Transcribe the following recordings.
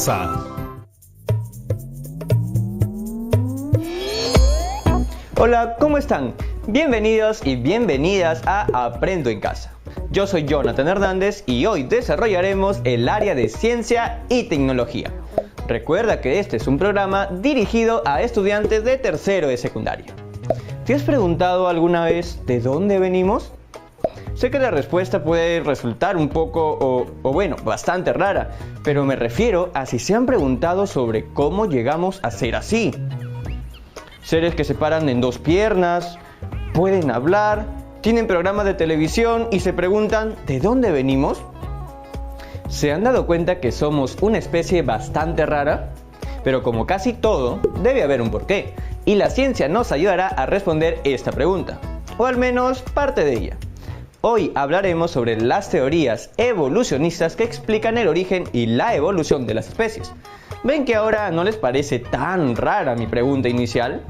casa. Hola, ¿cómo están? Bienvenidos y bienvenidas a Aprendo en Casa. Yo soy Jonathan Hernández y hoy desarrollaremos el área de ciencia y tecnología. Recuerda que este es un programa dirigido a estudiantes de tercero de secundaria. ¿Te has preguntado alguna vez de dónde venimos? Sé que la respuesta puede resultar un poco bastante rara, pero me refiero a si se han preguntado sobre cómo llegamos a ser así. Seres que se paran en dos piernas, pueden hablar, tienen programas de televisión y se preguntan ¿de dónde venimos? ¿Se han dado cuenta que somos una especie bastante rara? Pero como casi todo, debe haber un porqué, y la ciencia nos ayudará a responder esta pregunta, o al menos parte de ella. Hoy hablaremos sobre las teorías evolucionistas que explican el origen y la evolución de las especies. ¿Ven que ahora no les parece tan rara mi pregunta inicial?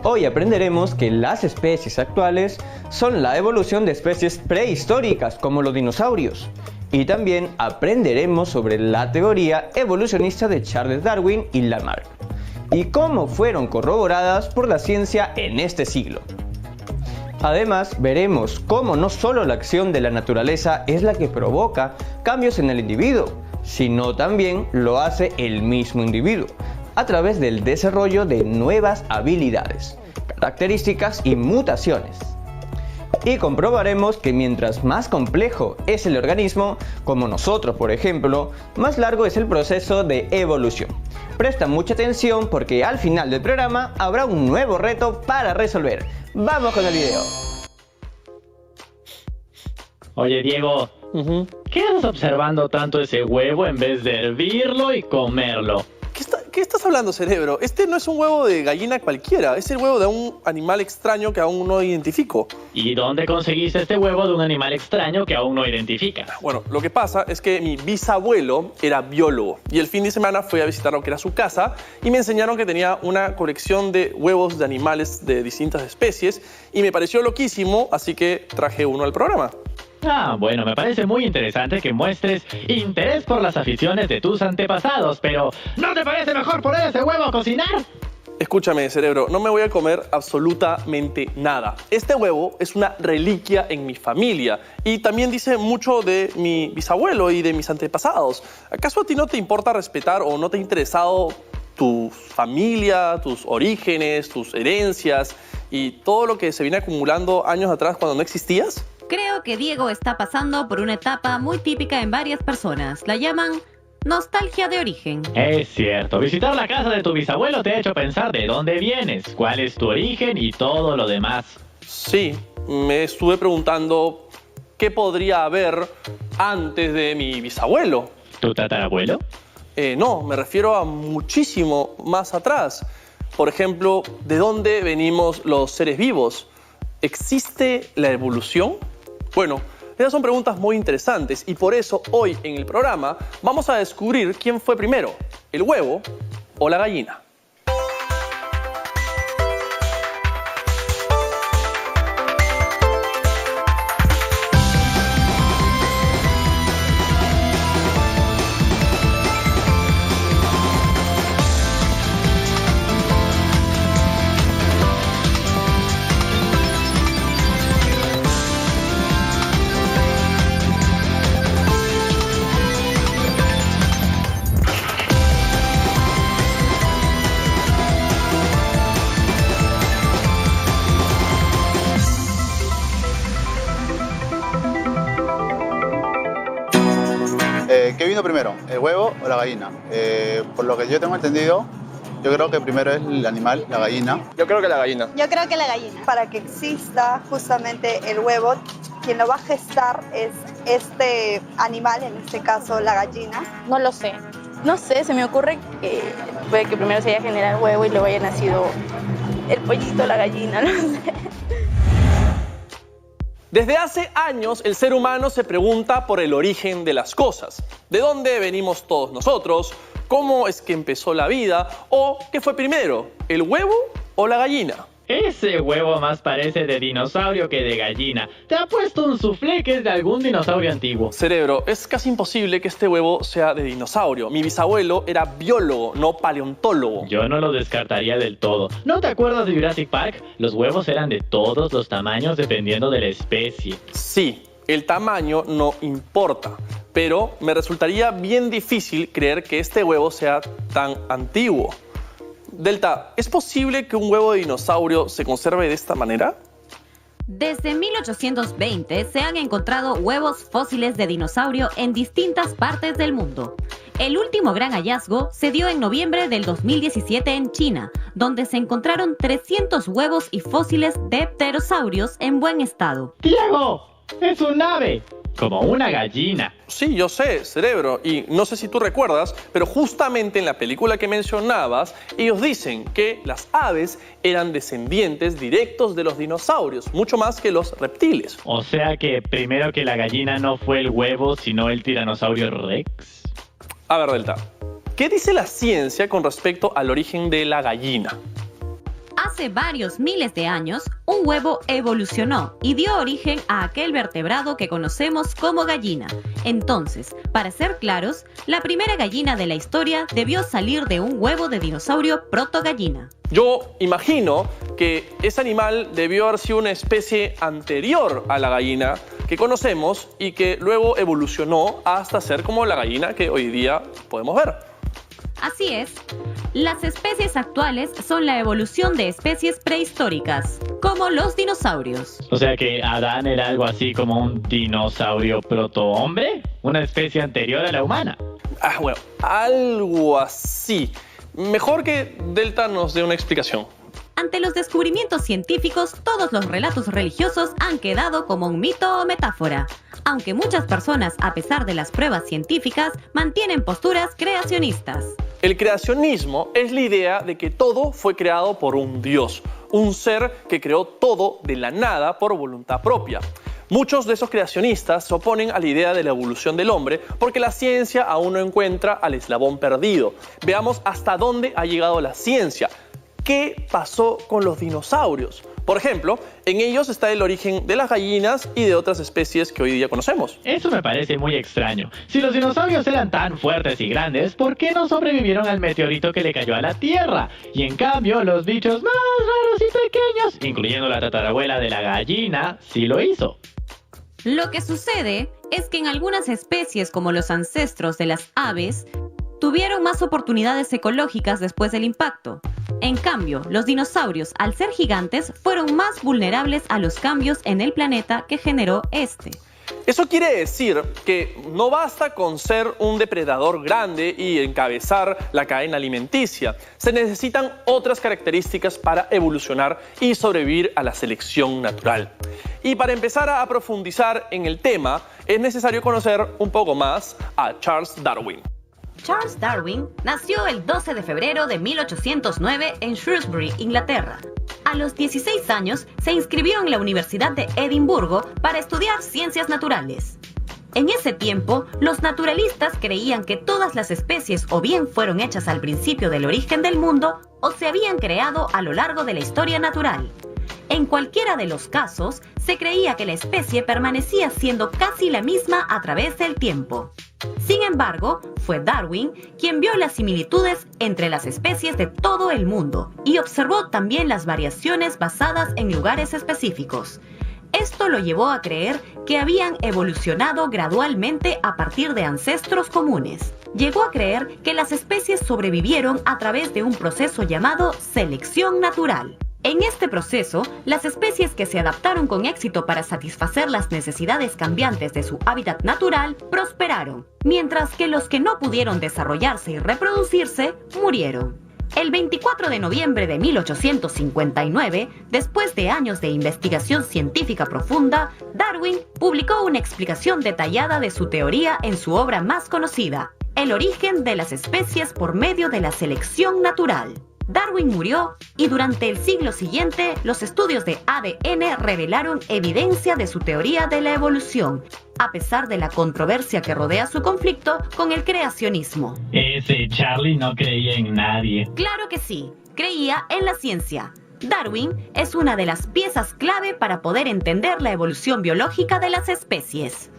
Hoy aprenderemos que las especies actuales son la evolución de especies prehistóricas como los dinosaurios. Y también aprenderemos sobre la teoría evolucionista de Charles Darwin y Lamarck, y cómo fueron corroboradas por la ciencia en este siglo. Además, veremos cómo no solo la acción de la naturaleza es la que provoca cambios en el individuo, sino también lo hace el mismo individuo, a través del desarrollo de nuevas habilidades, características y mutaciones. Y comprobaremos que mientras más complejo es el organismo, como nosotros por ejemplo, más largo es el proceso de evolución. Presta mucha atención porque al final del programa habrá un nuevo reto para resolver. ¡Vamos con el video! Oye Diego, ¿qué haces observando tanto ese huevo en vez de hervirlo y comerlo? ¿Qué estás hablando, cerebro? Este no es un huevo de gallina cualquiera, es el huevo de un animal extraño que aún no identifico. ¿Y dónde conseguiste este huevo de un animal extraño que aún no identificas? Bueno, lo que pasa es que mi bisabuelo era biólogo y el fin de semana fui a visitar lo que era su casa y me enseñaron que tenía una colección de huevos de animales de distintas especies y me pareció loquísimo, así que traje uno al programa. Ah, bueno, me parece muy interesante que muestres interés por las aficiones de tus antepasados, pero ¿no te parece mejor poner ese huevo a cocinar? Escúchame, cerebro, no me voy a comer absolutamente nada. Este huevo es una reliquia en mi familia y también dice mucho de mi bisabuelo y de mis antepasados. ¿Acaso a ti no te importa respetar o no te ha interesado tu familia, tus orígenes, tus herencias y todo lo que se viene acumulando años atrás cuando no existías? Creo que Diego está pasando por una etapa muy típica en varias personas. La llaman nostalgia de origen. Es cierto, visitar la casa de tu bisabuelo te ha hecho pensar de dónde vienes, cuál es tu origen y todo lo demás. Sí, me estuve preguntando qué podría haber antes de mi bisabuelo. ¿Tu tatarabuelo? No, me refiero a muchísimo más atrás. Por ejemplo, ¿de dónde venimos los seres vivos? ¿Existe la evolución? Bueno, esas son preguntas muy interesantes y por eso hoy en el programa vamos a descubrir quién fue primero, el huevo o la gallina. ¿Qué vino primero, el huevo o la gallina? Por lo que yo tengo entendido, yo creo que primero es el animal, la gallina. Yo creo que la gallina. Yo creo que la gallina. Para que exista justamente el huevo, quien lo va a gestar es este animal, en este caso la gallina. No lo sé. No sé, se me ocurre que puede que primero se haya generado el huevo y luego haya nacido el pollito, la gallina, no sé. Desde hace años el ser humano se pregunta por el origen de las cosas. ¿De dónde venimos todos nosotros? ¿Cómo es que empezó la vida? ¿O qué fue primero, el huevo o la gallina? Ese huevo más parece de dinosaurio que de gallina. Te ha puesto un soufflé que es de algún dinosaurio antiguo. Cerebro, es casi imposible que este huevo sea de dinosaurio. Mi bisabuelo era biólogo, no paleontólogo. Yo no lo descartaría del todo. ¿No te acuerdas de Jurassic Park? Los huevos eran de todos los tamaños dependiendo de la especie. Sí, el tamaño no importa, pero me resultaría bien difícil creer que este huevo sea tan antiguo. Delta, ¿es posible que un huevo de dinosaurio se conserve de esta manera? Desde 1820 se han encontrado huevos fósiles de dinosaurio en distintas partes del mundo. El último gran hallazgo se dio en noviembre del 2017 en China, donde se encontraron 300 huevos y fósiles de pterosaurios en buen estado. ¡Diego! ¡Es un ave! Como una gallina. Sí, yo sé, Cerebro, y no sé si tú recuerdas, pero justamente en la película que mencionabas, ellos dicen que las aves eran descendientes directos de los dinosaurios, mucho más que los reptiles. O sea que primero que la gallina no fue el huevo, sino el tiranosaurio Rex. A ver, Delta, ¿qué dice la ciencia con respecto al origen de la gallina? Hace varios miles de años, un huevo evolucionó y dio origen a aquel vertebrado que conocemos como gallina. Entonces, para ser claros, la primera gallina de la historia debió salir de un huevo de dinosaurio protogallina. Yo imagino que ese animal debió haber sido una especie anterior a la gallina que conocemos y que luego evolucionó hasta ser como la gallina que hoy día podemos ver. Así es, las especies actuales son la evolución de especies prehistóricas, como los dinosaurios. O sea que Adán era algo así como un dinosaurio protohombre, una especie anterior a la humana. Bueno, algo así. Mejor que Delta nos dé una explicación. Ante los descubrimientos científicos, todos los relatos religiosos han quedado como un mito o metáfora. Aunque muchas personas, a pesar de las pruebas científicas, mantienen posturas creacionistas. El creacionismo es la idea de que todo fue creado por un Dios, un ser que creó todo de la nada por voluntad propia. Muchos de esos creacionistas se oponen a la idea de la evolución del hombre porque la ciencia aún no encuentra al eslabón perdido. Veamos hasta dónde ha llegado la ciencia. ¿Qué pasó con los dinosaurios? Por ejemplo, en ellos está el origen de las gallinas y de otras especies que hoy día conocemos. Eso me parece muy extraño. Si los dinosaurios eran tan fuertes y grandes, ¿por qué no sobrevivieron al meteorito que le cayó a la Tierra? Y en cambio, los bichos más raros y pequeños, incluyendo la tatarabuela de la gallina, sí lo hizo. Lo que sucede es que en algunas especies, como los ancestros de las aves, tuvieron más oportunidades ecológicas después del impacto. En cambio, los dinosaurios, al ser gigantes, fueron más vulnerables a los cambios en el planeta que generó este. Eso quiere decir que no basta con ser un depredador grande y encabezar la cadena alimenticia. Se necesitan otras características para evolucionar y sobrevivir a la selección natural. Y para empezar a profundizar en el tema, es necesario conocer un poco más a Charles Darwin. Charles Darwin nació el 12 de febrero de 1809 en Shrewsbury, Inglaterra. A los 16 años se inscribió en la Universidad de Edimburgo para estudiar ciencias naturales. En ese tiempo, los naturalistas creían que todas las especies o bien fueron hechas al principio del origen del mundo o se habían creado a lo largo de la historia natural. En cualquiera de los casos, se creía que la especie permanecía siendo casi la misma a través del tiempo. Sin embargo, fue Darwin quien vio las similitudes entre las especies de todo el mundo y observó también las variaciones basadas en lugares específicos. Esto lo llevó a creer que habían evolucionado gradualmente a partir de ancestros comunes. Llegó a creer que las especies sobrevivieron a través de un proceso llamado selección natural. En este proceso, las especies que se adaptaron con éxito para satisfacer las necesidades cambiantes de su hábitat natural prosperaron, mientras que los que no pudieron desarrollarse y reproducirse murieron. El 24 de noviembre de 1859, después de años de investigación científica profunda, Darwin publicó una explicación detallada de su teoría en su obra más conocida, El origen de las especies por medio de la selección natural. Darwin murió y durante el siglo siguiente los estudios de ADN revelaron evidencia de su teoría de la evolución, a pesar de la controversia que rodea su conflicto con el creacionismo. Ese Charlie no creía en nadie. Claro que sí, creía en la ciencia. Darwin es una de las piezas clave para poder entender la evolución biológica de las especies.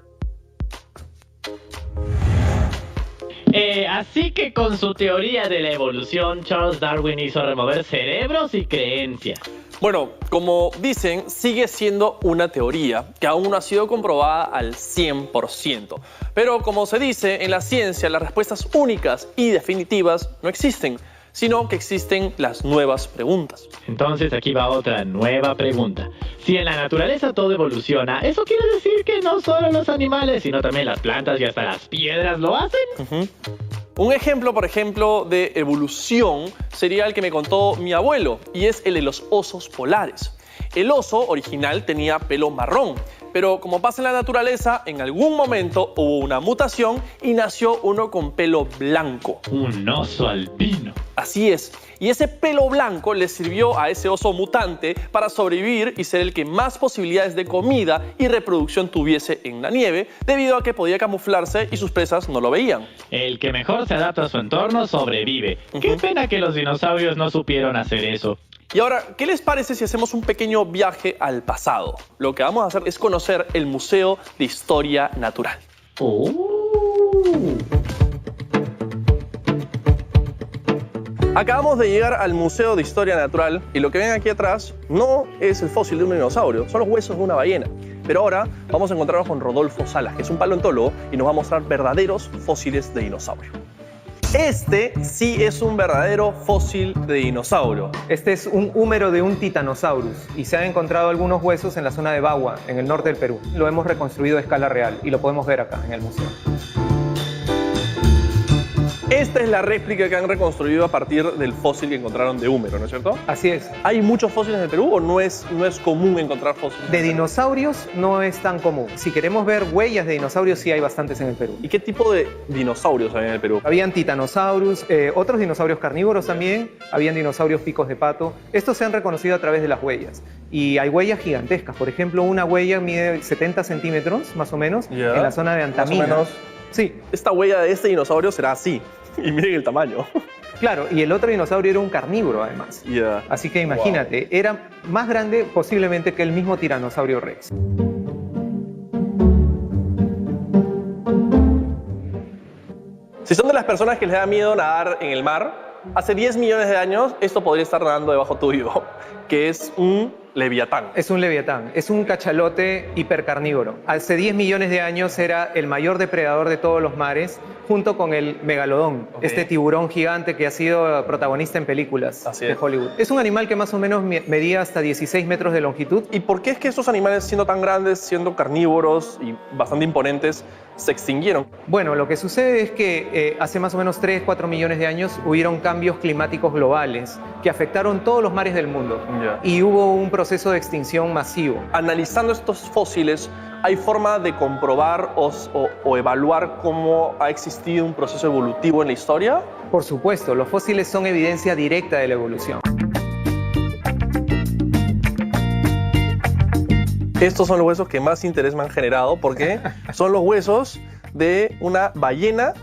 Así que con su teoría de la evolución, Charles Darwin hizo remover cerebros y creencias. Bueno, como dicen, sigue siendo una teoría que aún no ha sido comprobada al 100%. Pero como se dice, en la ciencia las respuestas únicas y definitivas no existen, sino que existen las nuevas preguntas. Entonces aquí va otra nueva pregunta. Si en la naturaleza todo evoluciona, ¿eso quiere decir que no solo los animales, sino también las plantas y hasta las piedras lo hacen? Un ejemplo, por ejemplo, de evolución sería el que me contó mi abuelo, y es el de los osos polares. El oso original tenía pelo marrón, pero como pasa en la naturaleza, en algún momento hubo una mutación y nació uno con pelo blanco. Un oso albino. Así es. Y ese pelo blanco le sirvió a ese oso mutante para sobrevivir y ser el que más posibilidades de comida y reproducción tuviese en la nieve, debido a que podía camuflarse y sus presas no lo veían. El que mejor se adapta a su entorno sobrevive. Qué pena que los dinosaurios no supieron hacer eso. Y ahora, ¿qué les parece si hacemos un pequeño viaje al pasado? Lo que vamos a hacer es conocer el Museo de Historia Natural. Acabamos de llegar al Museo de Historia Natural y lo que ven aquí atrás no es el fósil de un dinosaurio, son los huesos de una ballena. Pero ahora vamos a encontrarnos con Rodolfo Salas, que es un paleontólogo y nos va a mostrar verdaderos fósiles de dinosaurio. Este sí es un verdadero fósil de dinosaurio. Este es un húmero de un Titanosaurus y se han encontrado algunos huesos en la zona de Bagua, en el norte del Perú. Lo hemos reconstruido a escala real y lo podemos ver acá en el museo. Esta es la réplica que han reconstruido a partir del fósil que encontraron de húmero, ¿no es cierto? Así es. ¿Hay muchos fósiles en el Perú o no es común encontrar fósiles? De dinosaurios no es tan común. Si queremos ver huellas de dinosaurios, sí hay bastantes en el Perú. ¿Y qué tipo de dinosaurios hay en el Perú? Habían Titanosaurus, otros dinosaurios carnívoros también, habían dinosaurios picos de pato. Estos se han reconocido a través de las huellas. Y hay huellas gigantescas. Por ejemplo, una huella mide 70 centímetros, más o menos, en la zona de Antamina. Más o menos. Sí. Esta huella de este dinosaurio será así. Y miren el tamaño. Claro, y el otro dinosaurio era un carnívoro además. Así que imagínate, era más grande posiblemente que el mismo Tiranosaurio Rex. Si son de las personas que les da miedo nadar en el mar, hace 10 millones de años esto podría estar nadando debajo tuyo, que es un leviatán. Es un leviatán, es un cachalote hipercarnívoro. Hace 10 millones de años era el mayor depredador de todos los mares, junto con el megalodón, este tiburón gigante que ha sido protagonista en películas de Hollywood. Es un animal que más o menos medía hasta 16 metros de longitud. ¿Y por qué es que estos animales, siendo tan grandes, siendo carnívoros y bastante imponentes, se extinguieron? Bueno, lo que sucede es que hace más o menos 3-4 millones de años hubieron cambios climáticos globales que afectaron todos los mares del mundo. Y hubo un proceso de extinción masivo. Analizando estos fósiles, ¿hay forma de comprobar o evaluar cómo ha existido un proceso evolutivo en la historia? Por supuesto, los fósiles son evidencia directa de la evolución. Estos son los huesos que más interés me han generado porque son los huesos de una ballena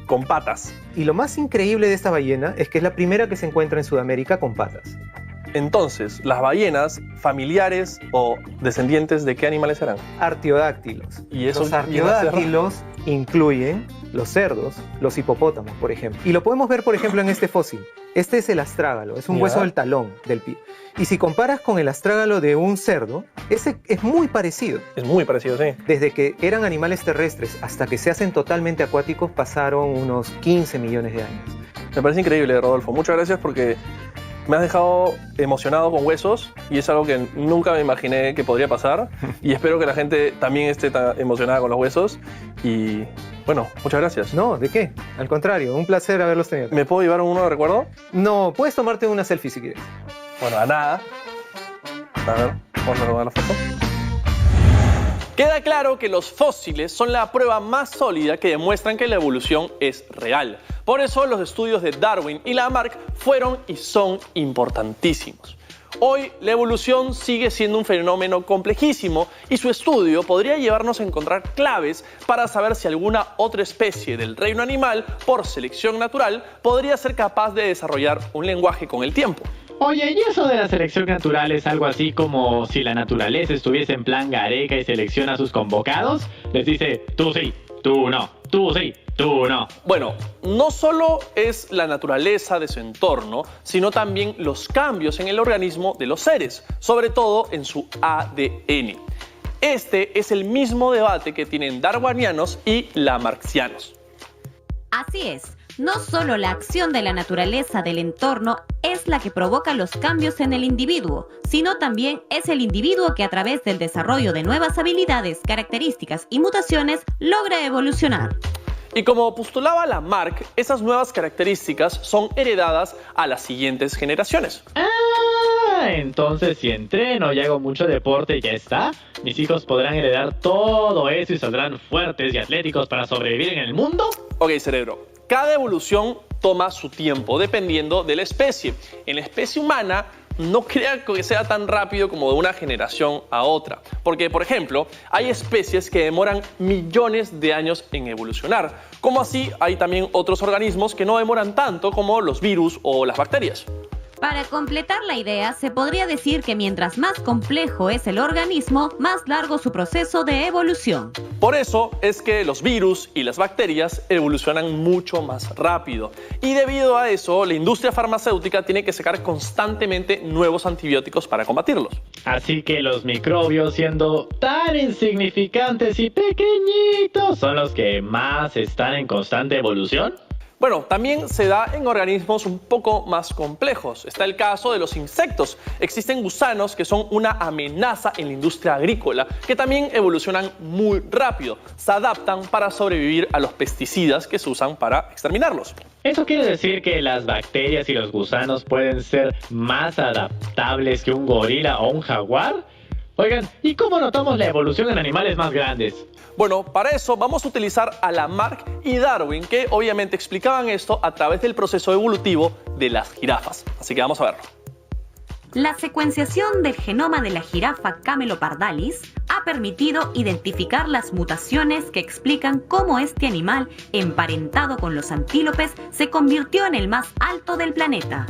con patas. Y lo más increíble de esta ballena es que es la primera que se encuentra en Sudamérica con patas. Entonces, ¿las ballenas familiares o descendientes de qué animales eran? Artiodáctilos. ¿Y esos los artiodáctilos incluyen los cerdos, los hipopótamos, por ejemplo. Y lo podemos ver, por ejemplo, en este fósil. Este es el astrágalo, es un hueso del talón del pie. Y si comparas con el astrágalo de un cerdo, ese es muy parecido. Es muy parecido, sí. Desde que eran animales terrestres hasta que se hacen totalmente acuáticos pasaron unos 15 millones de años. Me parece increíble, Rodolfo. Muchas gracias porque me has dejado emocionado con huesos y es algo que nunca me imaginé que podría pasar y espero que la gente también esté tan emocionada con los huesos y bueno, muchas gracias. No, ¿de qué? Al contrario, un placer haberlos tenido. ¿Me puedo llevar uno de recuerdo? No, puedes tomarte una selfie si quieres. Bueno, a nada. A ver, vamos a tomar la foto. Queda claro que los fósiles son la prueba más sólida que demuestran que la evolución es real. Por eso los estudios de Darwin y Lamarck fueron y son importantísimos. Hoy la evolución sigue siendo un fenómeno complejísimo y su estudio podría llevarnos a encontrar claves para saber si alguna otra especie del reino animal, por selección natural, podría ser capaz de desarrollar un lenguaje con el tiempo. Oye, ¿y eso de la selección natural es algo así como si la naturaleza estuviese en plan Gareca y selecciona a sus convocados? Les dice, tú sí, tú no, tú sí, tú no. Bueno, no solo es la naturaleza de su entorno, sino también los cambios en el organismo de los seres, sobre todo en su ADN. Este es el mismo debate que tienen darwinianos y lamarckianos. Así es, no solo la acción de la naturaleza del entorno es la que provoca los cambios en el individuo, sino también es el individuo que a través del desarrollo de nuevas habilidades, características y mutaciones logra evolucionar. Y como postulaba Lamarck, esas nuevas características son heredadas a las siguientes generaciones. Entonces si entreno y hago mucho deporte y ya está, mis hijos podrán heredar todo eso y saldrán fuertes y atléticos para sobrevivir en el mundo. Ok, cerebro. Cada evolución toma su tiempo dependiendo de la especie. En la especie humana, no crea que sea tan rápido como de una generación a otra. Porque, por ejemplo, hay especies que demoran millones de años en evolucionar. Como así, hay también otros organismos que no demoran tanto como los virus o las bacterias. Para completar la idea, se podría decir que mientras más complejo es el organismo, más largo su proceso de evolución. Por eso es que los virus y las bacterias evolucionan mucho más rápido. Y debido a eso, la industria farmacéutica tiene que sacar constantemente nuevos antibióticos para combatirlos. Así que los microbios, siendo tan insignificantes y pequeñitos, son los que más están en constante evolución. Bueno, también se da en organismos un poco más complejos. Está el caso de los insectos. Existen gusanos que son una amenaza en la industria agrícola, que también evolucionan muy rápido. Se adaptan para sobrevivir a los pesticidas que se usan para exterminarlos. ¿Eso quiere decir que las bacterias y los gusanos pueden ser más adaptables que un gorila o un jaguar? Oigan, ¿y cómo notamos la evolución en animales más grandes? Bueno, para eso vamos a utilizar a Lamarck y Darwin, que obviamente explicaban esto a través del proceso evolutivo de las jirafas. Así que vamos a verlo. La secuenciación del genoma de la jirafa Camelopardalis ha permitido identificar las mutaciones que explican cómo este animal, emparentado con los antílopes, se convirtió en el más alto del planeta.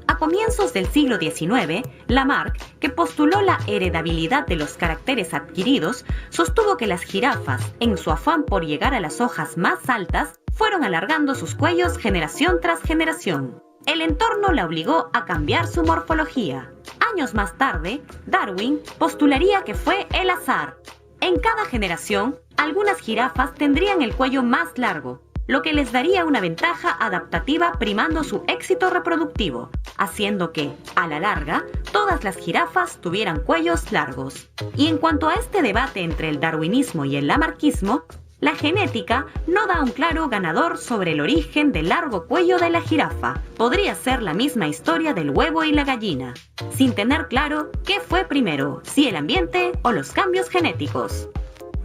A comienzos del siglo XIX, Lamarck, que postuló la heredabilidad de los caracteres adquiridos, sostuvo que las jirafas, en su afán por llegar a las hojas más altas, fueron alargando sus cuellos generación tras generación. El entorno la obligó a cambiar su morfología. Años más tarde, Darwin postularía que fue el azar. En cada generación, algunas jirafas tendrían el cuello más largo, lo que les daría una ventaja adaptativa primando su éxito reproductivo, haciendo que, a la larga, todas las jirafas tuvieran cuellos largos. Y en cuanto a este debate entre el darwinismo y el lamarckismo, la genética no da un claro ganador sobre el origen del largo cuello de la jirafa. Podría ser la misma historia del huevo y la gallina, sin tener claro qué fue primero, si el ambiente o los cambios genéticos.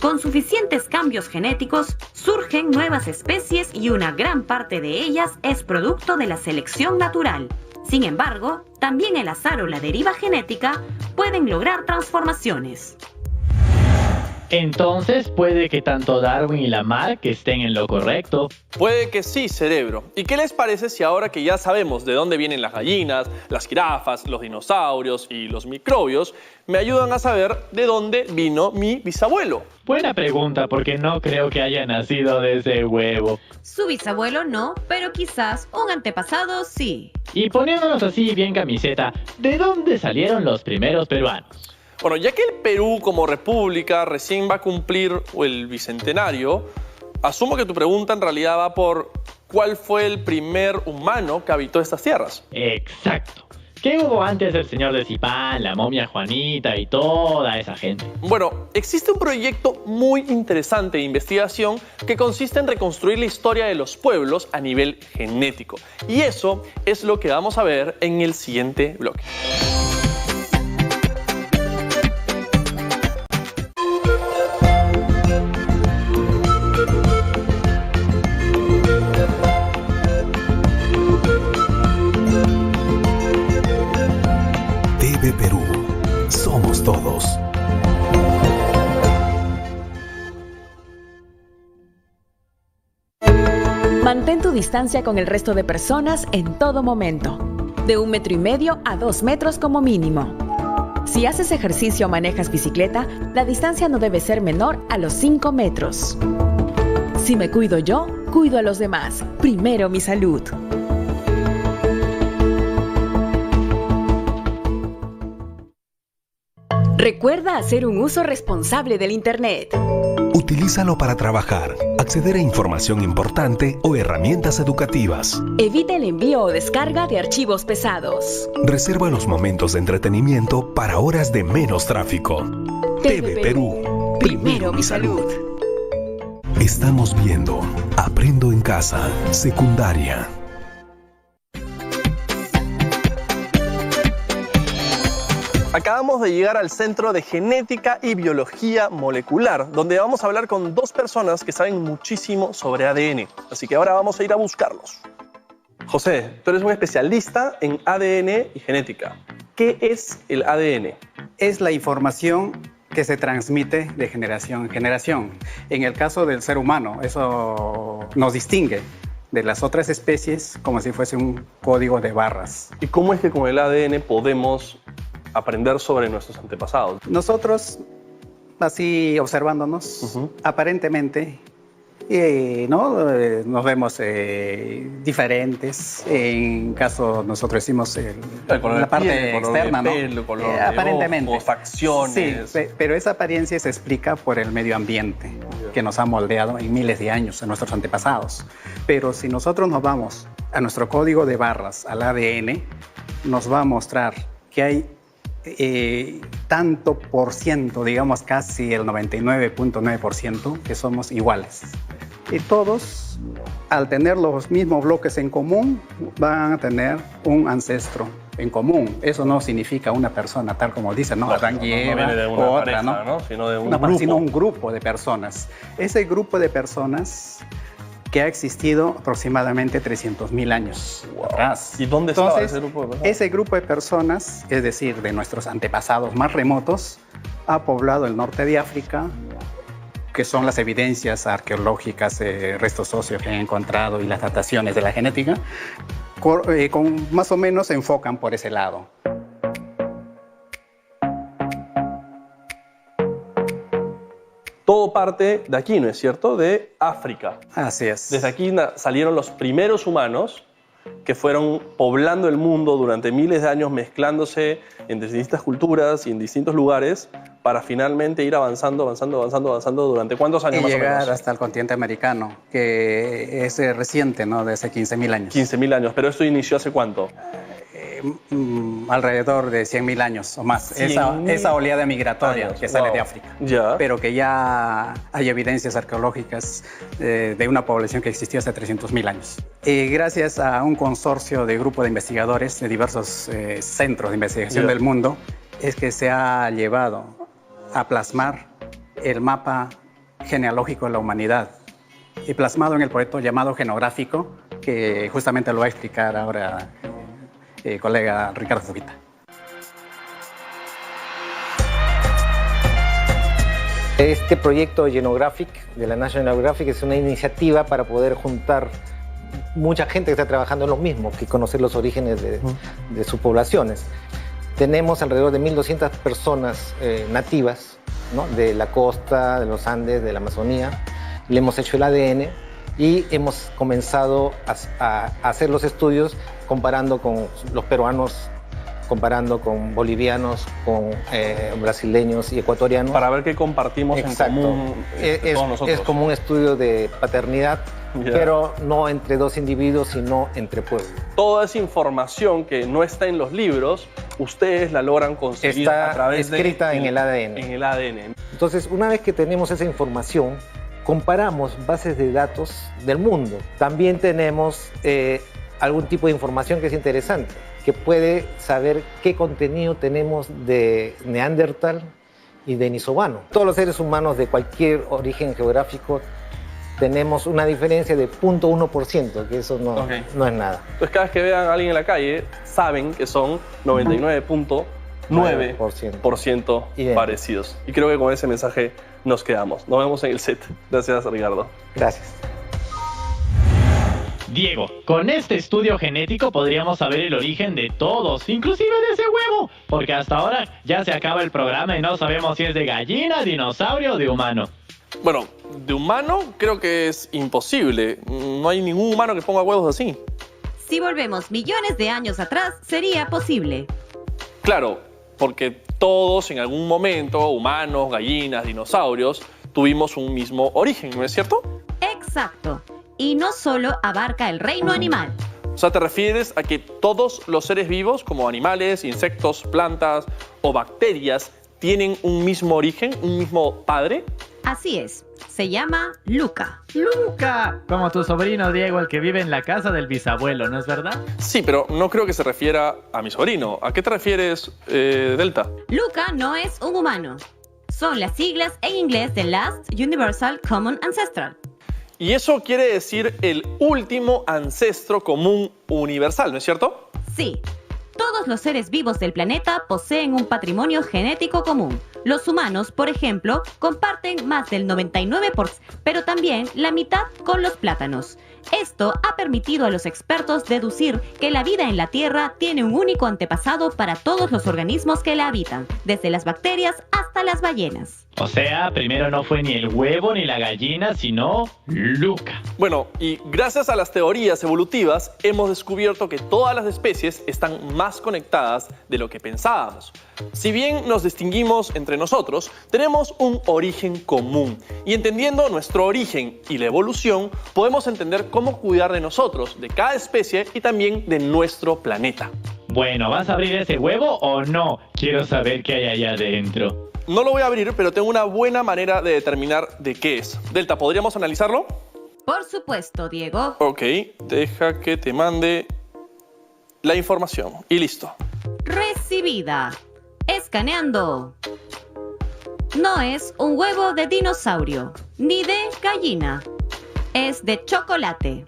Con suficientes cambios genéticos, surgen nuevas especies y una gran parte de ellas es producto de la selección natural. Sin embargo, también el azar o la deriva genética pueden lograr transformaciones. Entonces puede que tanto Darwin y Lamarck estén en lo correcto. Puede que sí, cerebro. ¿Y qué les parece si ahora que ya sabemos de dónde vienen las gallinas, las jirafas, los dinosaurios y los microbios, me ayudan a saber de dónde vino mi bisabuelo? Buena pregunta, porque no creo que haya nacido de ese huevo. Su bisabuelo no, pero quizás un antepasado sí. Y poniéndonos así bien camiseta, ¿de dónde salieron los primeros peruanos? Bueno, ya que el Perú como república recién va a cumplir el bicentenario, asumo que tu pregunta en realidad va por ¿cuál fue el primer humano que habitó estas tierras? Exacto. ¿Qué hubo antes del señor de Zipán, la momia Juanita y toda esa gente? Bueno, existe un proyecto muy interesante de investigación que consiste en reconstruir la historia de los pueblos a nivel genético. Y eso es lo que vamos a ver en el siguiente bloque. TV Perú. Somos todos. Mantén tu distancia con el resto de personas en todo momento. de 1,5 metros a 2 metros como mínimo. Si haces ejercicio o manejas bicicleta, la distancia no debe ser menor a los 5 metros. Si me cuido yo, cuido a los demás. Primero mi salud. Recuerda hacer un uso responsable del Internet. Utilízalo para trabajar, acceder a información importante o herramientas educativas. Evita el envío o descarga de archivos pesados. Reserva los momentos de entretenimiento para horas de menos tráfico. TV Perú. Primero mi salud. Estamos viendo Aprendo en Casa, secundaria. Acabamos de llegar al Centro de Genética y Biología Molecular, donde vamos a hablar con dos personas que saben muchísimo sobre ADN. Así que ahora vamos a ir a buscarlos. José, tú eres un especialista en ADN y genética. ¿Qué es el ADN? Es la información que se transmite de generación en generación. En el caso del ser humano, eso nos distingue de las otras especies como si fuese un código de barras. ¿Y cómo es que con el ADN podemos aprender sobre nuestros antepasados? Nosotros, así observándonos, aparentemente, nos vemos diferentes. En caso, nosotros hicimos la parte externa, ¿no? Pelo, color aparentemente. de ojos, facciones. Sí, pero esa apariencia se explica por el medio ambiente que nos ha moldeado en miles de años, en nuestros antepasados. Pero si nosotros nos vamos a nuestro código de barras, al ADN, nos va a mostrar que hay tanto por ciento, digamos casi el 99.9%, que somos iguales. Y todos, al tener los mismos bloques en común, van a tener un ancestro en común. Eso no significa una persona, tal como dicen, ¿no? Adán y Eva, viene de una otra, pareja, ¿no? Sino de un grupo. Sino un grupo de personas. Ese grupo de personas que ha existido aproximadamente 300.000 años atrás. ¿Y dónde estaba ese grupo de personas? Ese grupo de personas, es decir, de nuestros antepasados más remotos, ha poblado el norte de África, que son las evidencias arqueológicas, restos óseos que han encontrado y las dataciones de la genética, más o menos se enfocan por ese lado. Todo parte de aquí, ¿no es cierto? De África. Así es. Desde aquí salieron los primeros humanos que fueron poblando el mundo durante miles de años, mezclándose en distintas culturas y en distintos lugares para finalmente ir avanzando durante ¿cuántos años y más o llegar menos? hasta el continente americano, que es reciente, ¿no? De hace 15.000 años. 15.000 años, pero esto inició ¿hace cuánto? Alrededor de 100.000 años o más. Esa oleada migratoria que sale de África. Ya. Pero que ya hay evidencias arqueológicas de una población que existió hace 300.000 años. Gracias a un consorcio de grupo de investigadores de diversos centros de investigación del mundo, es que se ha llevado a plasmar el mapa genealógico de la humanidad, y plasmado en el proyecto llamado Genográfico, que justamente lo va a explicar ahora colega Ricardo Fujita. Este proyecto Genographic de la National Geographic es una iniciativa para poder juntar mucha gente que está trabajando en lo mismo, que conocer los orígenes de sus poblaciones. Tenemos alrededor de 1.200 personas nativas, ¿no? De la costa, de los Andes, de la Amazonía. Le hemos hecho el ADN y hemos comenzado a hacer los estudios comparando con los peruanos, comparando con bolivianos, con brasileños y ecuatorianos. Para ver qué compartimos en común todos nosotros. Es como un estudio de paternidad, pero no entre dos individuos, sino entre pueblos. Toda esa información que no está en los libros, ustedes la logran conseguir a través escrita en el ADN. En el ADN. Entonces, una vez que tenemos esa información, comparamos bases de datos del mundo. También tenemos algún tipo de información que es interesante, que puede saber qué contenido tenemos de Neandertal y Denisovano. Todos los seres humanos de cualquier origen geográfico tenemos una diferencia de 0.1%, que eso no es nada. Entonces cada vez que vean a alguien en la calle, saben que son 99.9% parecidos. Y creo que con ese mensaje nos quedamos. Nos vemos en el set. Gracias, Ricardo. Gracias. Diego, con este estudio genético podríamos saber el origen de todos, inclusive de ese huevo, porque hasta ahora ya se acaba el programa y no sabemos si es de gallina, dinosaurio o de humano. Bueno, de humano creo que es imposible. No hay ningún humano que ponga huevos así. Si volvemos millones de años atrás, sería posible. Claro, porque todos en algún momento, humanos, gallinas, dinosaurios, tuvimos un mismo origen, ¿no es cierto? Exacto. Y no solo abarca el reino animal. O sea, ¿te refieres a que todos los seres vivos, como animales, insectos, plantas o bacterias, tienen un mismo origen, un mismo padre? Así es. Se llama Luca. ¡Luca! Como tu sobrino Diego, el que vive en la casa del bisabuelo, ¿no es verdad? Sí, pero no creo que se refiera a mi sobrino. ¿A qué te refieres, Delta? Luca no es un humano. Son las siglas en inglés de Last Universal Common Ancestral. Y eso quiere decir el último ancestro común universal, ¿no es cierto? Sí. Todos los seres vivos del planeta poseen un patrimonio genético común. Los humanos, por ejemplo, comparten más del 99%, pero también la mitad con los plátanos. Esto ha permitido a los expertos deducir que la vida en la Tierra tiene un único antepasado para todos los organismos que la habitan, desde las bacterias hasta las ballenas. O sea, primero no fue ni el huevo ni la gallina, sino Luca. Bueno, y gracias a las teorías evolutivas hemos descubierto que todas las especies están más conectadas de lo que pensábamos. Si bien nos distinguimos entre nosotros, tenemos un origen común. Y entendiendo nuestro origen y la evolución, podemos entender cómo cuidar de nosotros, de cada especie y también de nuestro planeta. Bueno, ¿vas a abrir ese huevo o no? Quiero saber qué hay allá adentro. No lo voy a abrir, pero tengo una buena manera de determinar de qué es. Delta, ¿podríamos analizarlo? Por supuesto, Diego. Ok, deja que te mande la información. Y listo. Recibida. Escaneando. No es un huevo de dinosaurio, ni de gallina. Es de chocolate.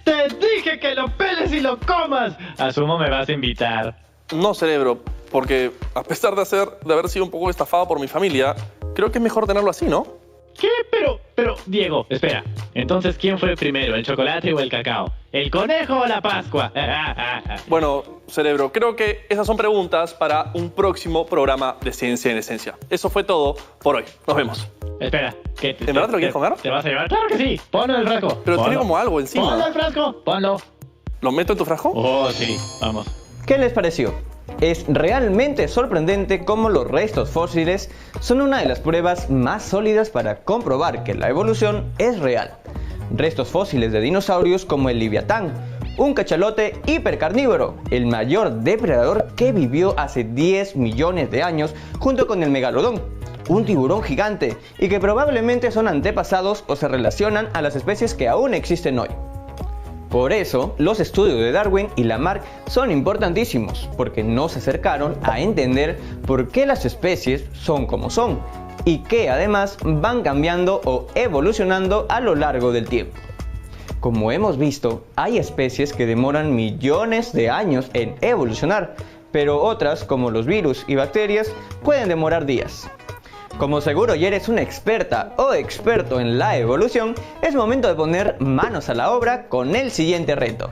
¡Te dije que lo peles y lo comas! Asumo me vas a invitar. No, cerebro, porque a pesar de haber sido un poco estafado por mi familia, creo que es mejor tenerlo así, ¿no? ¿Qué? Pero, Diego, espera. Entonces, ¿quién fue primero, el chocolate o el cacao? ¿El conejo o la Pascua? Bueno, cerebro, creo que esas son preguntas para un próximo programa de Ciencia en Esencia. Eso fue todo por hoy. Nos vemos. Espera, ¿qué? ¿En verdad te lo quieres comer? ¿Te vas a llevar? ¡Claro que sí! Ponlo en el frasco. Pero tiene como algo encima. ¡Ponlo en el frasco! ¡Ponlo! ¿Lo meto en tu frasco? Oh, sí. Vamos. ¿Qué les pareció? Es realmente sorprendente cómo los restos fósiles son una de las pruebas más sólidas para comprobar que la evolución es real. Restos fósiles de dinosaurios como el Leviatán, un cachalote hipercarnívoro, el mayor depredador que vivió hace 10 millones de años junto con el megalodón, un tiburón gigante y que probablemente son antepasados o se relacionan a las especies que aún existen hoy. Por eso, los estudios de Darwin y Lamarck son importantísimos, porque nos acercaron a entender por qué las especies son como son, y que además van cambiando o evolucionando a lo largo del tiempo. Como hemos visto, hay especies que demoran millones de años en evolucionar, pero otras, como los virus y bacterias, pueden demorar días. Como seguro ya eres una experta o experto en la evolución, es momento de poner manos a la obra con el siguiente reto.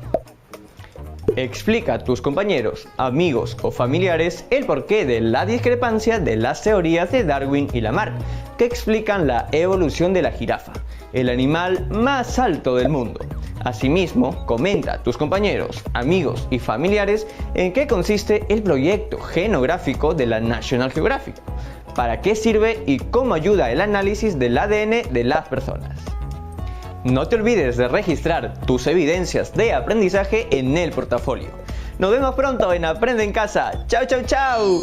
Explica a tus compañeros, amigos o familiares el porqué de la discrepancia de las teorías de Darwin y Lamarck, que explican la evolución de la jirafa, el animal más alto del mundo. Asimismo, comenta a tus compañeros, amigos y familiares en qué consiste el proyecto genográfico de la National Geographic, para qué sirve y cómo ayuda el análisis del ADN de las personas. No te olvides de registrar tus evidencias de aprendizaje en el portafolio. Nos vemos pronto en Aprende en Casa. ¡Chao, chao, chao!